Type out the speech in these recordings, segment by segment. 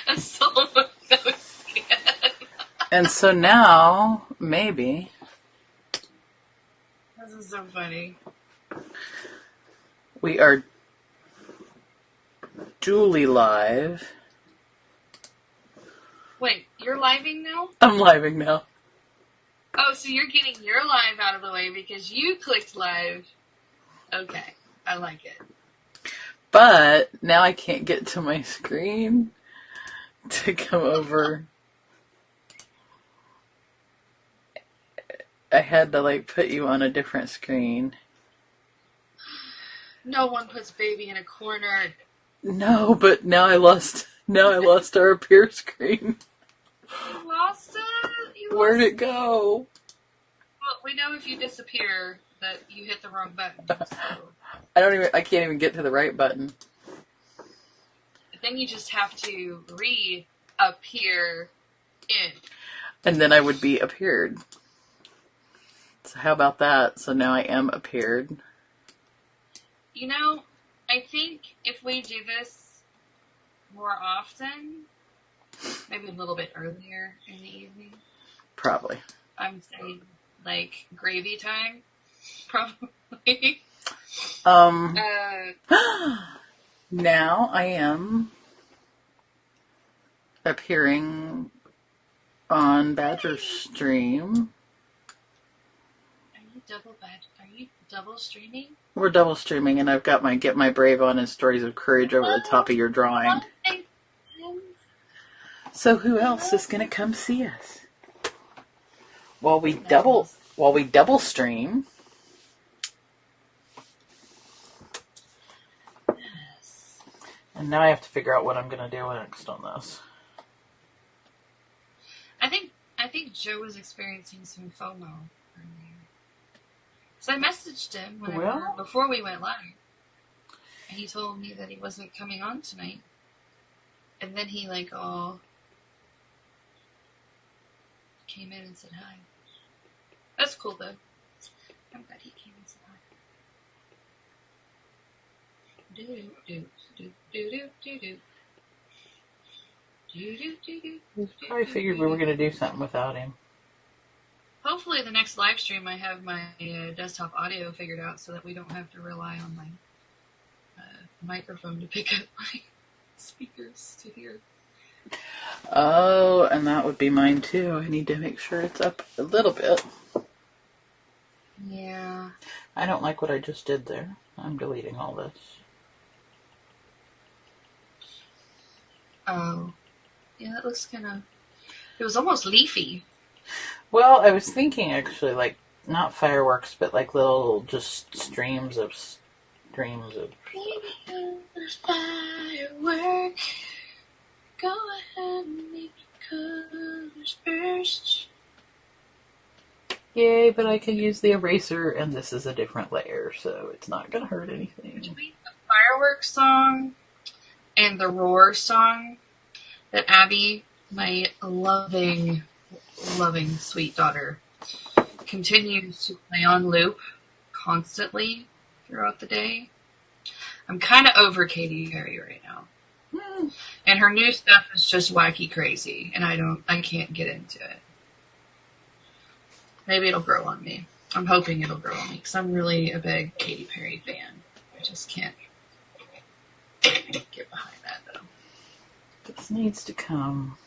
A soul with no skin. And so now, maybe... This is so funny. We are duly live. Wait, you're living now? I'm living now. Oh, so you're getting your live out of the way because you clicked live. Okay, I like it. But now I can't get to my screen to come over. I had to put you on a different screen. No one puts baby in a corner. No, but now I lost our appear screen. You lost it? Where'd it go? Well, we know if you disappear that you hit the wrong button. So. I can't even get to the right button. Then you just have to reappear in. And then I would be appeared. So how about that? So now I am appeared. You know, I think if we do this more often, maybe a little bit earlier in the evening. Probably. I'm saying gravy time. Probably. Now I am appearing on Badger Stream. Are you double streaming? We're double streaming, and I've got my Get My Brave on and Stories of Courage over the top of your drawing. So who else is going to come see us? While we double stream. Yes. And now I have to figure out what I'm going to do next on this. I think Joe was experiencing some FOMO earlier. So I messaged him before we went live. And he told me that he wasn't coming on tonight. And then he all came in and said hi. That's cool though. I'm glad he came and said hi. I figured we were going to do something without him. Hopefully the next live stream I have my desktop audio figured out so that we don't have to rely on my microphone to pick up my speakers to hear. Oh, and that would be mine too. I need to make sure it's up a little bit. Yeah. I don't like what I just did there. I'm deleting all this. Oh. Yeah, that looks it was almost leafy. Well, I was thinking actually not fireworks, but little just streams of. Baby, firework. Go ahead and make your colors burst. Yay, but I can use the eraser, and this is a different layer, so it's not going to hurt anything. Between the fireworks song and the roar song that Abby, my loving sweet daughter, continues to play on loop constantly throughout the day, I'm kind of over Katy Perry right now. And her new stuff is just wacky crazy, and I can't get into it. Maybe it'll grow on me. I'm hoping it'll grow on me, because I'm really a big Katy Perry fan. I just can't get behind that, though. This needs to come.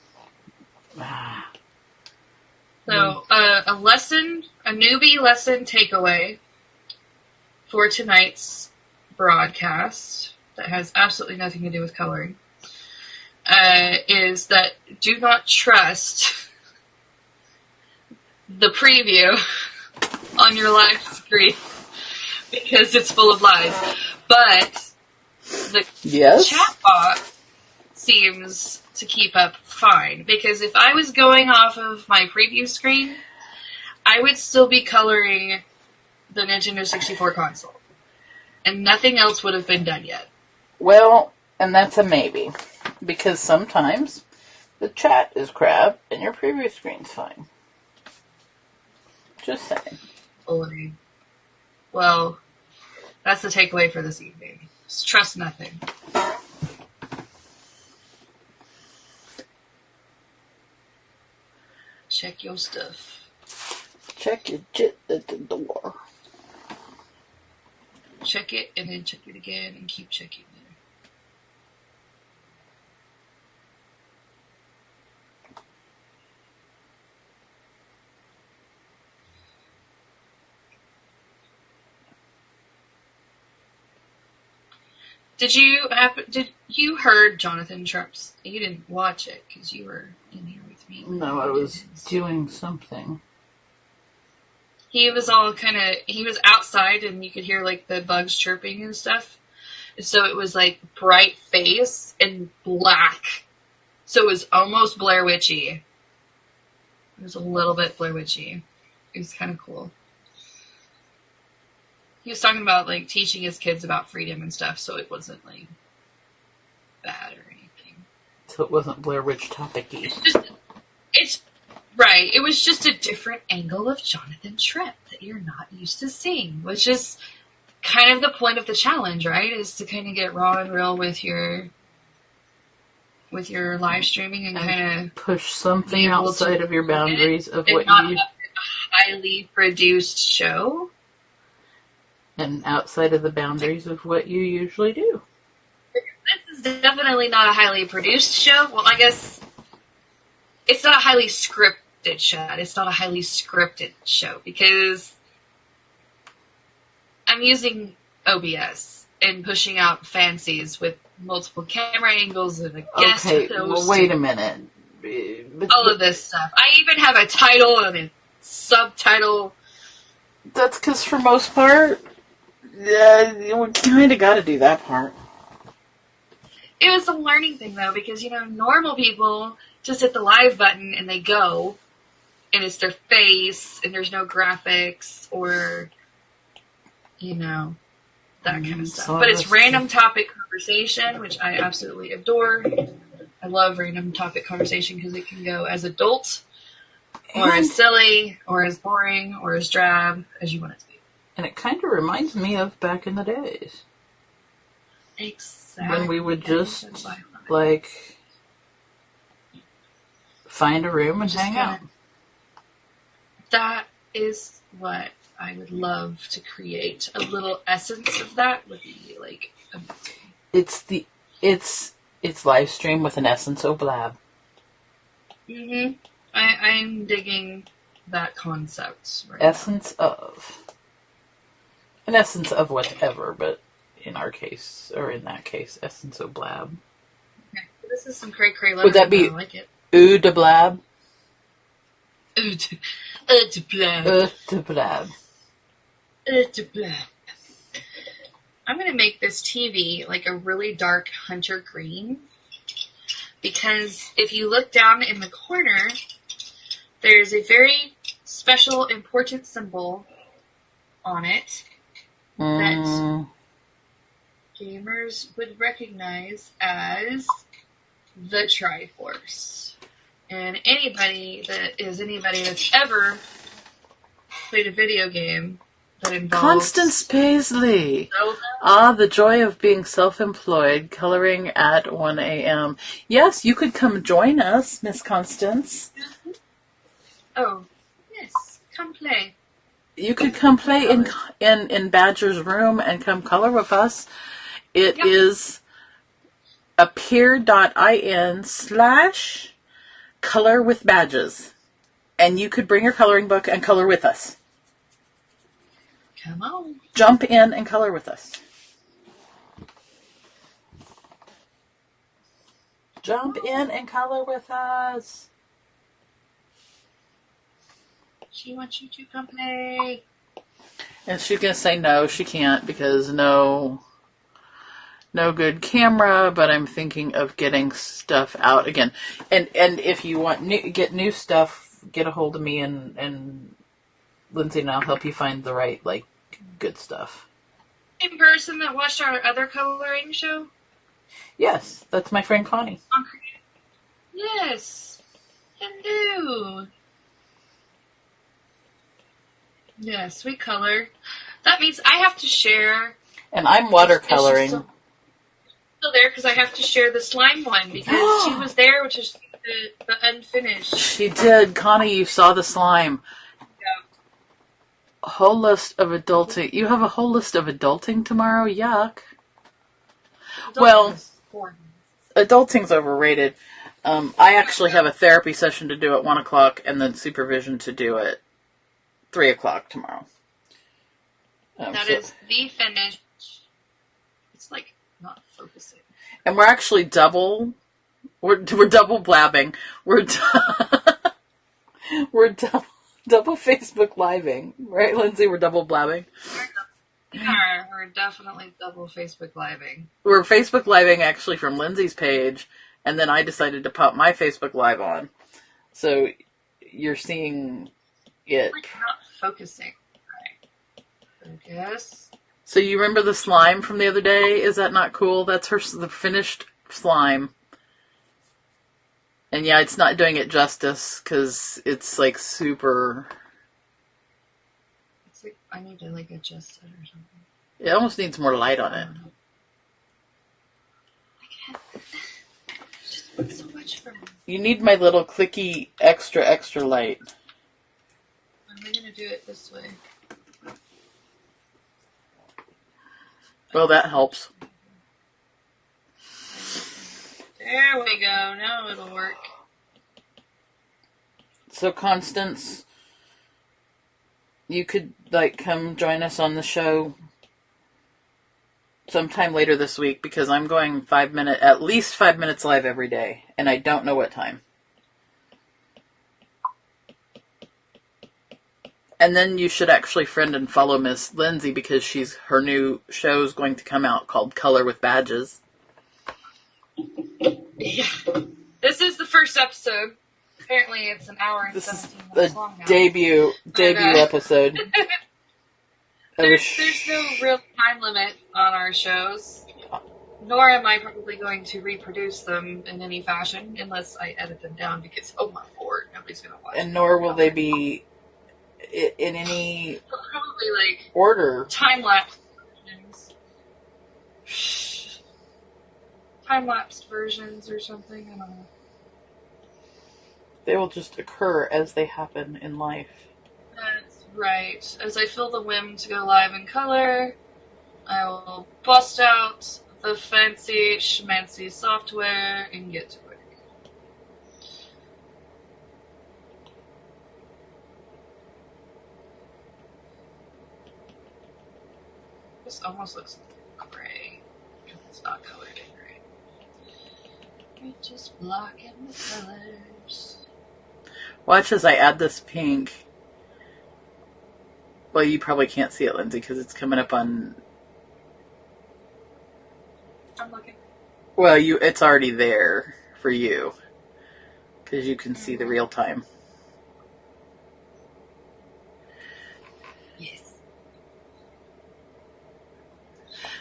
So, a newbie lesson takeaway for tonight's broadcast that has absolutely nothing to do with coloring is that do not trust the preview on your live screen because it's full of lies. But the chatbot seems to keep up fine, because if I was going off of my preview screen, I would still be coloring the Nintendo 64 console. And nothing else would have been done yet. Well, and that's a maybe. Because sometimes the chat is crap and your preview screen's fine. Just saying. Boy. Well, that's the takeaway for this evening. Just trust nothing. check your stuff. Check your jit at the door. Check it and then check it again and keep checking it. Did you heard Jonathan Sharp's? You didn't watch it because you were in here with me. No, I was doing something. He was all he was outside and you could hear like the bugs chirping and stuff. So it was like bright face and black. So it was almost Blair Witchy. It was a little bit Blair Witchy. It was kind of cool. He was talking about like teaching his kids about freedom and stuff, so it wasn't like bad or anything. So it wasn't Blair Witch topic-y. It's right. It was just a different angle of Jonathan Shrep that you're not used to seeing, which is kind of the point of the challenge, right? Is to kind of get raw and real with your live streaming and kind of push something outside of your boundaries of what not you a highly produced show. And outside of the boundaries of what you usually do. This is definitely not a highly produced show. Well, I guess it's not a highly scripted show. It's not a highly scripted show because I'm using OBS and pushing out fancies with multiple camera angles and a guest host. Well, wait a minute. All of this stuff. I even have a title and a subtitle. That's because for most part, we kind of got to do that part. It was a learning thing, though, because, normal people just hit the live button and they go, and it's their face, and there's no graphics or, that kind of stuff. But it's random topic conversation, which I absolutely adore. I love random topic conversation because it can go as adult, or as silly, or as boring, or as drab as you want it to be. And it kind of reminds me of back in the days. Exactly. When we would just, find a room and hang out. That is what I would love to create. A little essence of that would be, amazing. It's live stream with an essence of blab. Mm-hmm. I'm digging that concept right essence now. An essence of whatever, but in our case, or in that case, essence of blab. Okay, this is some cray-cray lettering. Would that be I like it. Eau de blab? Eau de blab. Eau de blab. Eau de blab. I'm going to make this TV like a really dark hunter green. Because if you look down in the corner, there's a very special, important symbol on it that gamers would recognize as the Triforce. And anybody that's ever played a video game that involves Constance Paisley. The joy of being self-employed, coloring at 1 a.m. Yes, you could come join us, Miss Constance. Oh, yes, come play. You could come play in Badger's room and come color with us. It is appear.in/color with badges. And you could bring your coloring book and color with us. Come on. Jump in and color with us. Jump in and color with us. She wants you to come play. And she's going to say no, she can't because no good camera, but I'm thinking of getting stuff out again. And if you want get new stuff, get a hold of me and Lindsay and I'll help you find the right, good stuff. Same person that watched our other coloring show? Yes, that's my friend Connie. Yes. Hello. Yes, we color. That means I have to share. And I'm watercoloring. Still there because I have to share the slime one because she was there, which is the unfinished. She did. Connie, you saw the slime. Yeah. A whole list of adulting. You have a whole list of adulting tomorrow? Yuck. Well, adulting's overrated. I actually have a therapy session to do at 1 o'clock and then supervision to do at 3 o'clock tomorrow. That is the finish. It's like not focusing. And we're actually double. We're double blabbing. We're double Facebook living, right, Lindsay? We're double blabbing. We're definitely double Facebook living. We're Facebook living actually from Lindsay's page, and then I decided to pop my Facebook live on. So you're seeing it. Like not focusing. Right. Focus. So you remember the slime from the other day? Is that not cool? That's the finished slime. And yeah, it's not doing it justice because it's like super. It's like I need to like adjust it or something. It almost needs more light on it. I can't. Just put so much from me. You need my little clicky extra light. I'm gonna do it this way. Well, that helps. There we go. Now it'll work. So, Constance, you could come join us on the show sometime later this week because I'm going at least 5 minutes live every day, and I don't know what time. And then you should actually friend and follow Miss Lindsay because her new show is going to come out called Color with Badges. Yeah. This is the first episode. Apparently it's an hour and 17 minutes long now. Debut episode. There's no real time limit on our shows. Nor am I probably going to reproduce them in any fashion unless I edit them down because, oh my lord, nobody's going to watch them. And nor will they be in any probably order. Time-lapse versions. Time-lapse versions or something. I don't know. They will just occur as they happen in life. That's right. As I feel the whim to go live in color, I will bust out the fancy schmancy software and get to work. This almost looks gray. It's not colored in gray. We're just blocking the colors. Watch as I add this pink. Well, you probably can't see it, Lindsay, because it's coming up on... I'm looking. Well, it's already there for you. Because you can see the real time. Yes.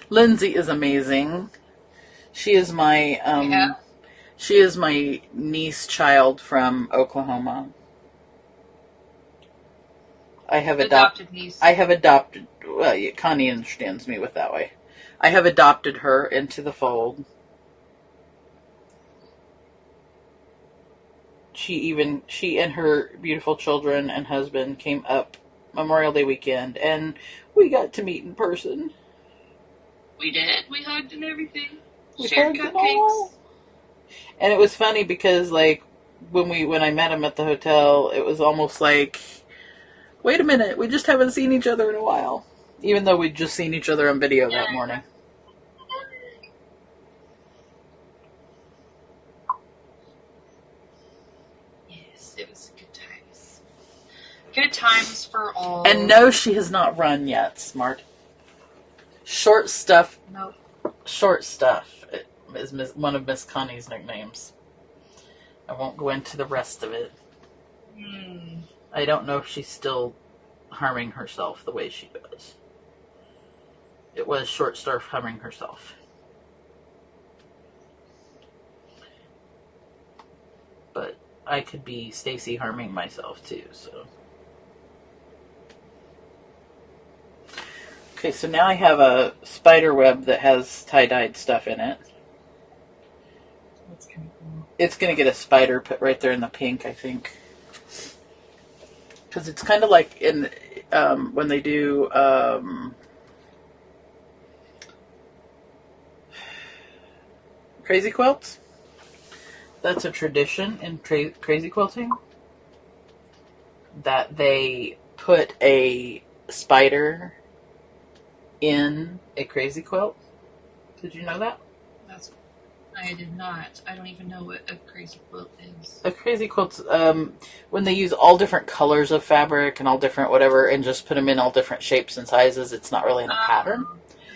Lindsay is amazing. She is my She is my niece child from Oklahoma. I have adopted niece. I have adopted. Well, Connie understands me with that way. I have adopted her into the fold. She and her beautiful children and husband came up Memorial Day weekend, and we got to meet in person. We did. We hugged and everything. We shared cupcakes. And it was funny because, when I met him at the hotel, it was almost like, wait a minute, we just haven't seen each other in a while. Even though we'd just seen each other on video that morning. Yes, it was good times. Good times for all. And no, she has not run yet, smart. Short stuff. Nope. Short stuff is one of Miss Connie's nicknames. I won't go into the rest of it. I don't know if she's still harming herself the way she does. It was short stuff harming herself. But I could be Stacy harming myself too, so. Okay, so now I have a spider web that has tie-dyed stuff in it. That's kind of cool. It's going to get a spider put right there in the pink, I think. Because it's kind of like in when they do crazy quilts. That's a tradition in crazy quilting that they put a spider in a crazy quilt. Did you know that? I did not. I don't even know what a crazy quilt is. A crazy quilt's when they use all different colors of fabric and all different whatever and just put them in all different shapes and sizes. It's not really in a pattern.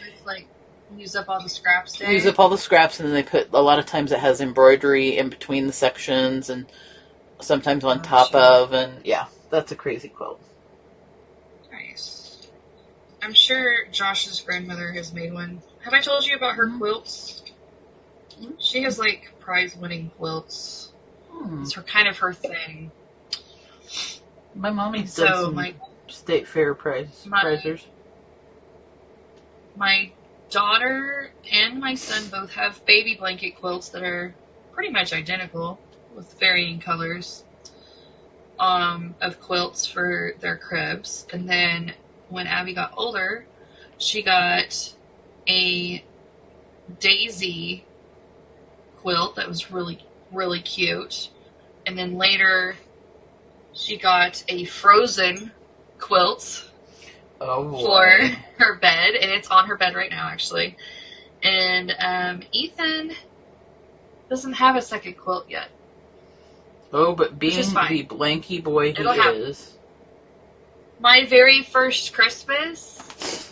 It's like use up all the scraps day. Use up all the scraps, and then they put, a lot of times it has embroidery in between the sections and sometimes on top of, and yeah, that's a crazy quilt. Nice. I'm sure Josh's grandmother has made one. Have I told you about her quilts? She has like prize-winning quilts. It's kind of her thing. My mommy's done some state fair prizers. My daughter and my son both have baby blanket quilts that are pretty much identical with varying colors of quilts for their cribs. And then when Abby got older, she got a daisy quilt that was really, really cute. And then later she got a Frozen quilt for her bed, and it's on her bed right now, actually. And Ethan doesn't have a second quilt yet. Oh, but being the blanky boy he is. My very first Christmas,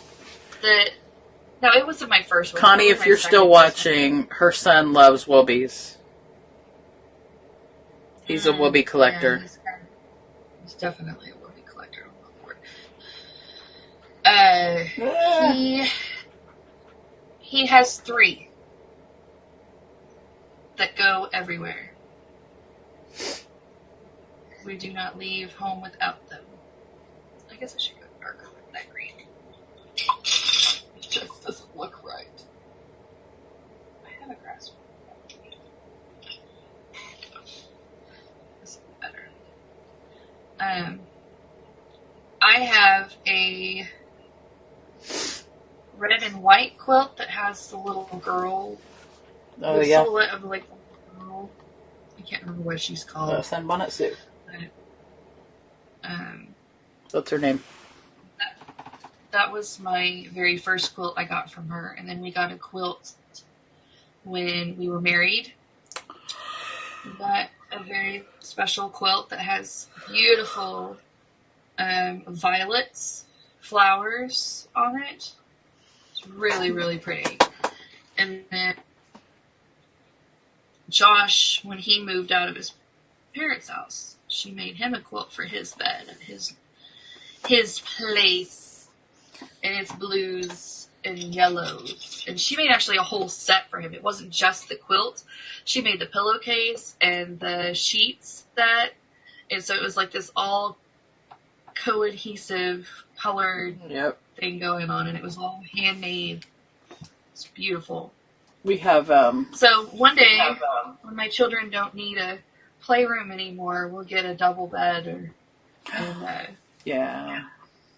no, it wasn't my first one. Connie, if you're still watching, her son loves Woobies. He's a Woobie collector. Yeah, he's definitely a Woobie collector. He has 3 that go everywhere. We do not leave home without them. I guess I should go darker with that green. It just doesn't look right. I have a grass one. This is better. I have a red and white quilt that has the little girl. The silhouette of like the girl. I can't remember what she's called. Sunbonnet Sue. What's her name? That was my very first quilt I got from her, and then we got a quilt when we were married. We got a very special quilt that has beautiful violets, flowers on it. It's really, really pretty. And then Josh, when he moved out of his parents' house, she made him a quilt for his bed and his place, and it's blues and yellows. And she made actually a whole set for him. It wasn't just the quilt. She made the pillowcase and the sheets and so it was like this all cohesive colored thing going on, and it was all handmade. It's beautiful. We have so one day when my children don't need a playroom anymore, we'll get a double bed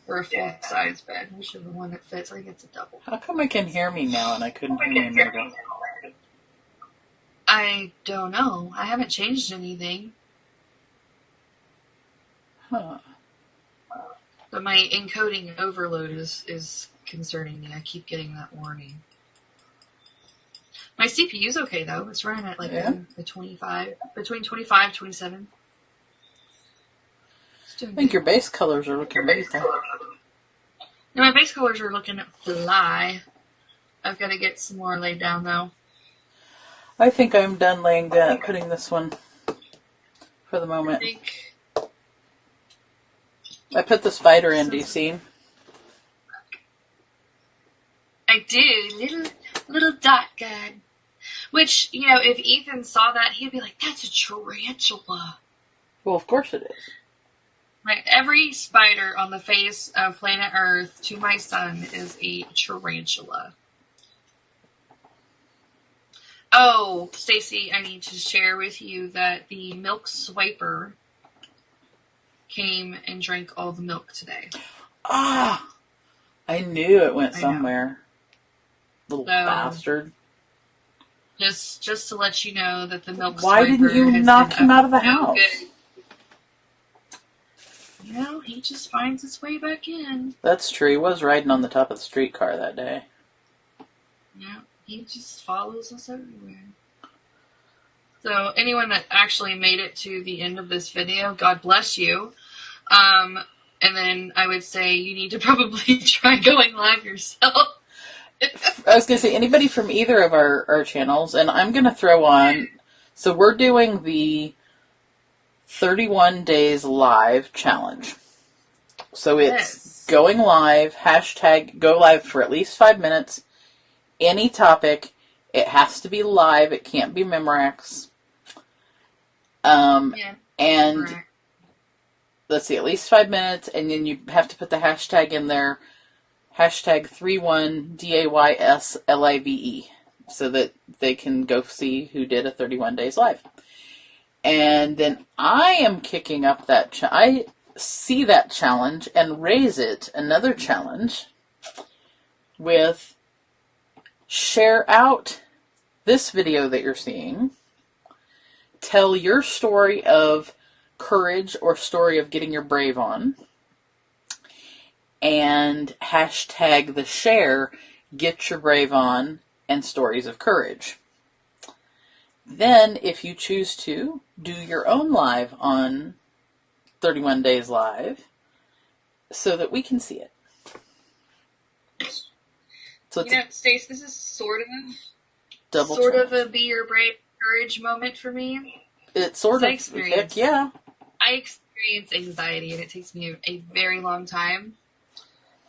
or a full size bed. We should have the one that fits. I think it's a double. How come I can hear me now and I couldn't hear me a minute ago? I don't know. I haven't changed anything. Huh. But my encoding overload is concerning me. I keep getting that warning. My CPU's okay though. It's running at like the 25, between 25 and 27. I think your base colors are looking nice. No, my base colors are looking fly. I've got to get some more laid down though. I think I'm done laying down, putting this one for the moment. I put the spider in, do you see? I do. Little dot guy. Which, if Ethan saw that, he'd be like, that's a tarantula. Well, of course it is. Right, every spider on the face of planet Earth, to my son, is a tarantula. Oh, Stacy, I need to share with you that the milk swiper came and drank all the milk today. Ah, I knew it went I know. somewhere. Little bastard. Just to let you know that the milk Why swiper didn't you has knock been him out of the no house? good. You know, he just finds his way back in. That's true. He was riding on the top of the streetcar that day. Yeah, he just follows us everywhere. So anyone that actually made it to the end of this video, God bless you. And then I would say you need to probably try going live yourself. I was going to say, anybody from either of our channels, and I'm going to throw on, so we're doing the 31 days live challenge. So it's going live, hashtag go live for at least 5 minutes, any topic. It has to be live. It can't be Memorex. And let's see, at least 5 minutes, and then you have to put the hashtag in there, hashtag 31DAYSLIVE, so that they can go see who did a 31 days live. And then I am kicking up that, I see that challenge and raise it another challenge with share out this video that you're seeing, tell your story of courage or story of getting your brave on, and hashtag the share get your brave on and stories of courage. Then if you choose to do your own live on 31 days live so that we can see it. So you know, Stace, this is sort of a be your brave courage moment for me. It's sort of, heck yeah. I experience anxiety, and it takes me a very long time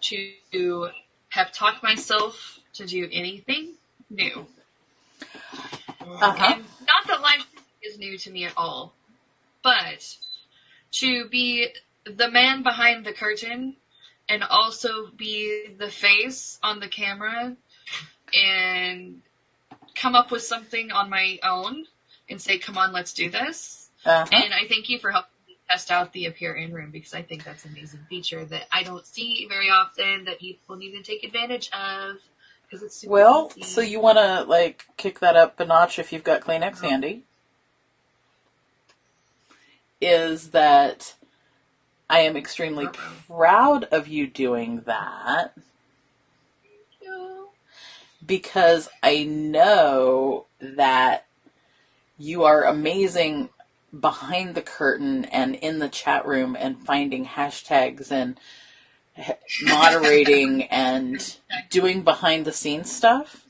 to pep talk myself to do anything new. And not that life is new to me at all, but to be the man behind the curtain and also be the face on the camera and come up with something on my own and say, come on, let's do this. And I thank you for helping me test out the appear in room, because I think that's an amazing feature that I don't see very often that people need to take advantage of. It's super easy. So you want to like kick that up a notch if you've got Kleenex handy. Is that I am extremely proud of you doing that. Because I know that you are amazing behind the curtain and in the chat room and finding hashtags and moderating and doing behind the scenes stuff.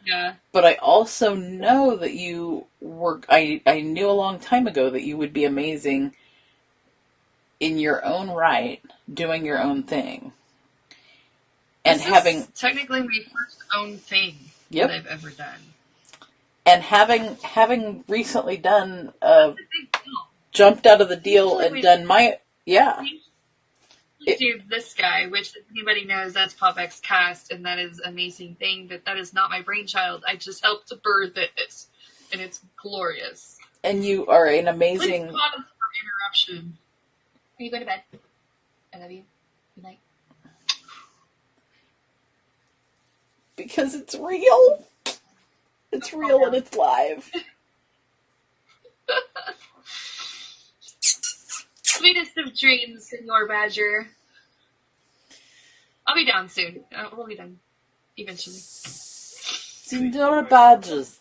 Yeah. But I also know that you were, I knew a long time ago that you would be amazing in your own right, doing your own thing. And this is technically my first own thing that I've ever done. And having recently done, jumped out of the deal and done my, do this guy, which if anybody knows, that's PopX Cast, and that is an amazing thing, but that is not my brainchild. I just helped to birth it, and it's glorious. And you are an amazing... Please pause for interruption. Are you going to bed? I love you. Good night. Because it's real. It's real and it's live. Sweetest of dreams, Senor Badger. I'll be down soon. We'll be done eventually. Senor Badges.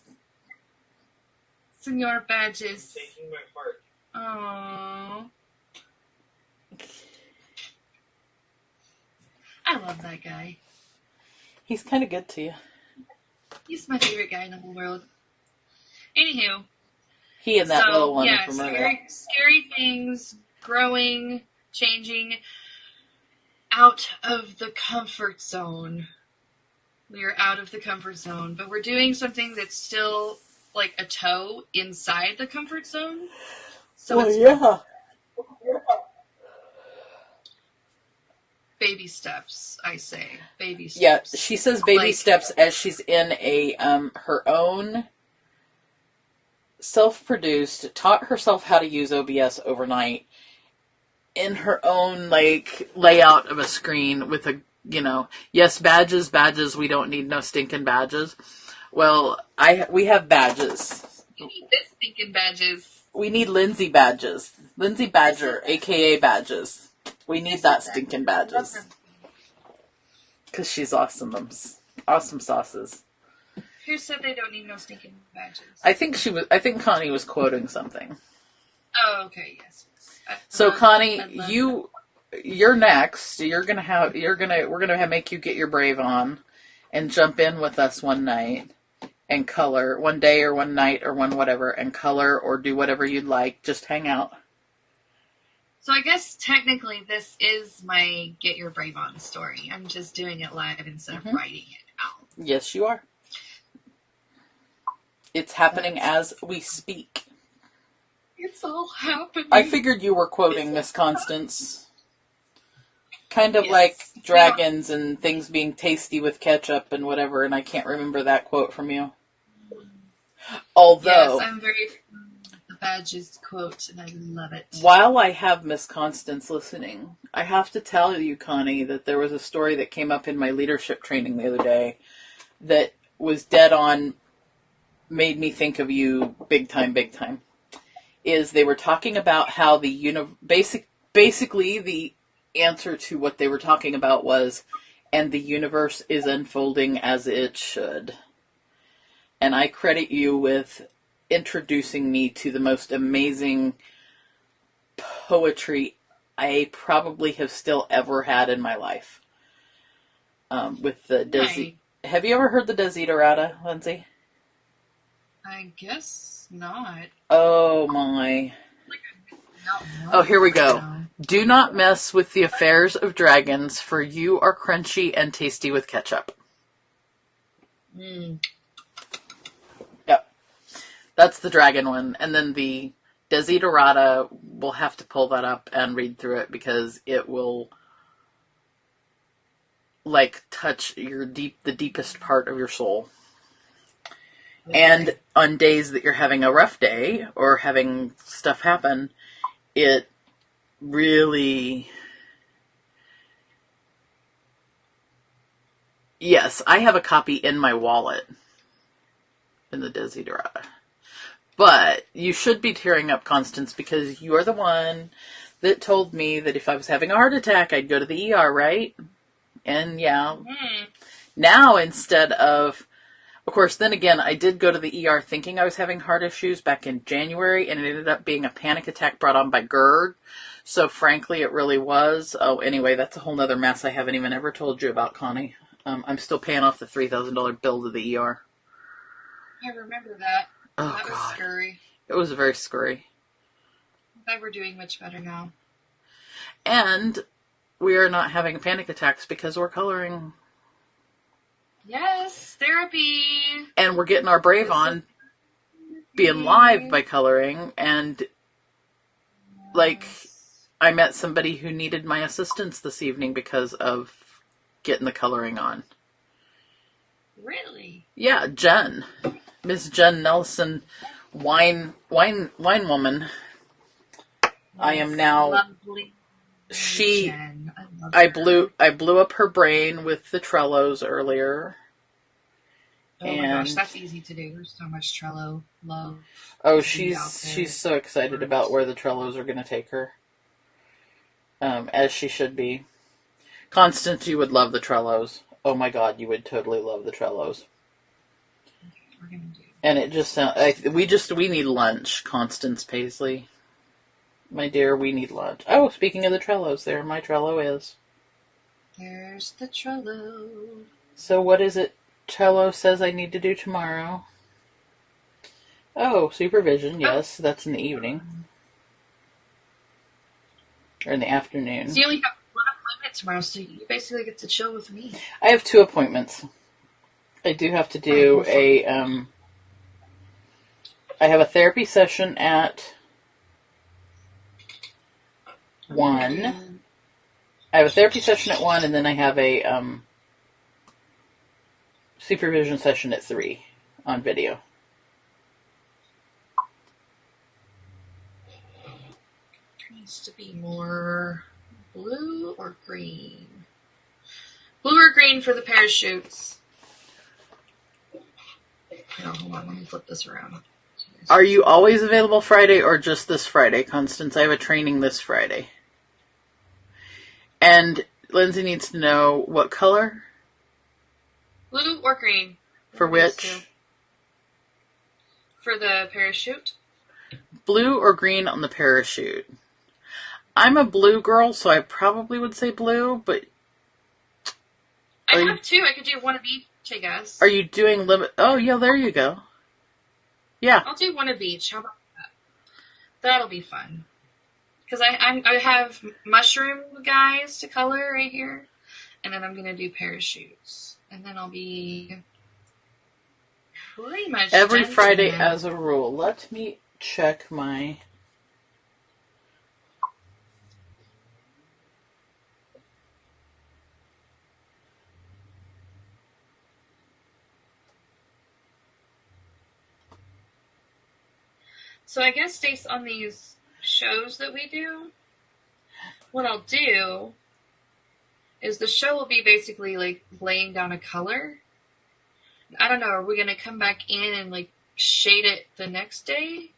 Senor Badges. Taking my heart. Aww. I love that guy. He's kind of good to you. He's my favorite guy in the whole world. Anywho. He and that little one from scary things, growing, changing, out of the comfort zone. We are out of the comfort zone, but we're doing something that's still like a toe inside the comfort zone. So baby steps, I say. Baby Yeah, steps. she says baby Like, steps as she's in a her own self-produced, taught herself how to use OBS overnight in her own like layout of a screen with a, yes, badges, we don't need no stinking badges. Well, we have badges. you need this thinking badges. We need Lindsay badges. Lindsay Badger, aka badges. We need that stinking badges. Because she's awesome. Awesome sauces. Who said they don't need no stinking badges? I think Connie was quoting something. Oh, okay, yes. So Connie, you're next. We're gonna make you get your brave on and jump in with us one night and color one day or one night or one whatever and color or do whatever you'd like. Just hang out. So I guess technically this is my Get Your Brave On story. I'm just doing it live instead of writing it out. Yes, you are. It's happening as we speak. It's all happening. I figured you were quoting Miss Constance. Kind of like dragons and things being tasty with ketchup and whatever, and I can't remember that quote from you. Although, yes, I'm very the badges quote, and I love it. While I have Miss Constance listening, I have to tell you, Connie, that there was a story that came up in my leadership training the other day that was dead on, made me think of you big time. Is they were talking about how basically the answer to what they were talking about was, and the universe is unfolding as it should. And I credit you with introducing me to the most amazing poetry I probably have still ever had in my life. With the Have you ever heard the Desiderata, Lindsay? I guess not. Oh my. Oh, here we go. Do not mess with the affairs of dragons, for you are crunchy and tasty with ketchup. Yep. That's the dragon one. And then the Desiderata, we'll have to pull that up and read through it because it will touch the deepest part of your soul. Okay. And on days that you're having a rough day or having stuff happen, it really... Yes, I have a copy in my wallet in the Desiderata. But you should be tearing up, Constance, because you are the one that told me that if I was having a heart attack, I'd go to the ER, right? And yeah. Mm-hmm. Now, instead of course, then again, I did go to the ER thinking I was having heart issues back in January, and it ended up being a panic attack brought on by GERD. So frankly, it really was. Oh, anyway, that's a whole nother mess I haven't even ever told you about, Connie. I'm still paying off the $3,000 bill to the ER. I remember that. Oh, that was God. scary. It was very scary. I'm glad we're doing much better now. And we are not having panic attacks because we're coloring. Yes, therapy. And we're getting our brave on being live by coloring. And, I met somebody who needed my assistance this evening because of getting the coloring on. Really? Yeah, Jen. Miss Jen Nelson, wine woman. Yes, I am now... Lovely. Jen. I blew up her brain with the Trellos earlier. Oh my gosh, that's easy to do. There's so much Trello love. Oh, she's so excited about where the Trellos are going to take her. As she should be. Constance, you would love the Trellos. Oh my God, you would totally love the Trellos. Okay, we're gonna do. And it just sounds we need lunch, Constance Paisley. My dear, we need lunch. Oh, speaking of the Trellos, there my Trello is. There's the Trello. So what is it Trello says I need to do tomorrow? Oh, supervision, yes. That's in the evening. Or in the afternoon. So you only have one appointment tomorrow, so you basically get to chill with me. I have 2 appointments. I do have to do I have a therapy session at 1. I have a therapy session at 1, and then I have a supervision session at 3 on video. There needs to be more blue or green. Blue or green for the parachutes. No, hold on, let me flip this around. Are you always available Friday or just this Friday, Constance? I have a training this Friday. And Lindsay needs to know what color? Blue or green? For which? For the parachute. Blue or green on the parachute? I'm a blue girl, so I probably would say blue, but... I have two. I could do one of each, I guess. Are you doing limit? Oh, yeah, there you go. Yeah. I'll do one of each. How about that? That'll be fun. Because I have mushroom guys to color right here. And then I'm going to do parachutes. And then I'll be pretty much every done Friday today. as a rule. Let me check my... So I guess based on these shows that we do, what I'll do is the show will be basically like laying down a color. I don't know, are we going to come back in and like shade it the next day?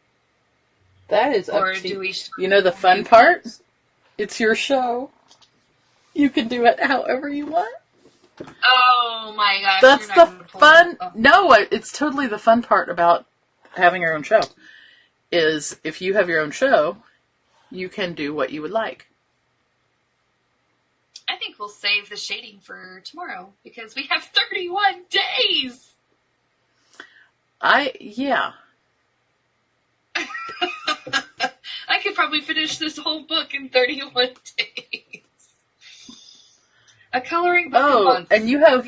That is Or up to do we... You know the fun part? It's your show. You can do it however you want. Oh my gosh. That's you're not the gonna pull fun... that up. No, it's totally the fun part about having your own show. Is if you have your own show, you can do what you would like. I think we'll save the shading for tomorrow because we have 31 days. Yeah. I could probably finish this whole book in 31 days. A coloring book a month. And you have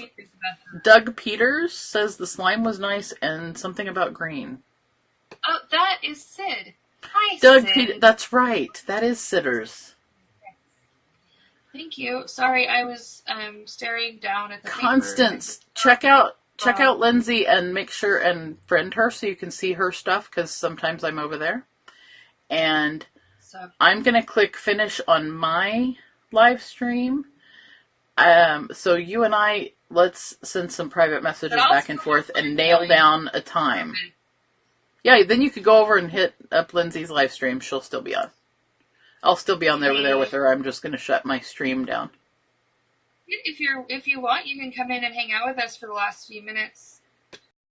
Doug Peters says the slime was nice and something about green. Oh, that is Sid. Hi, Doug Sid. Peters, that's right. That is Sitters. Thank you. Sorry, I was staring down at the Constance, paper. check out Lindsay and make sure and friend her so you can see her stuff because sometimes I'm over there. And I'm going to click finish on my live stream. So you and I, let's send some private messages back and forth and nail down a time. Okay. Yeah, then you could go over and hit up Lindsay's live stream. She'll still be on. I'll still be on over there with her. I'm just going to shut my stream down. If you want, you can come in and hang out with us for the last few minutes.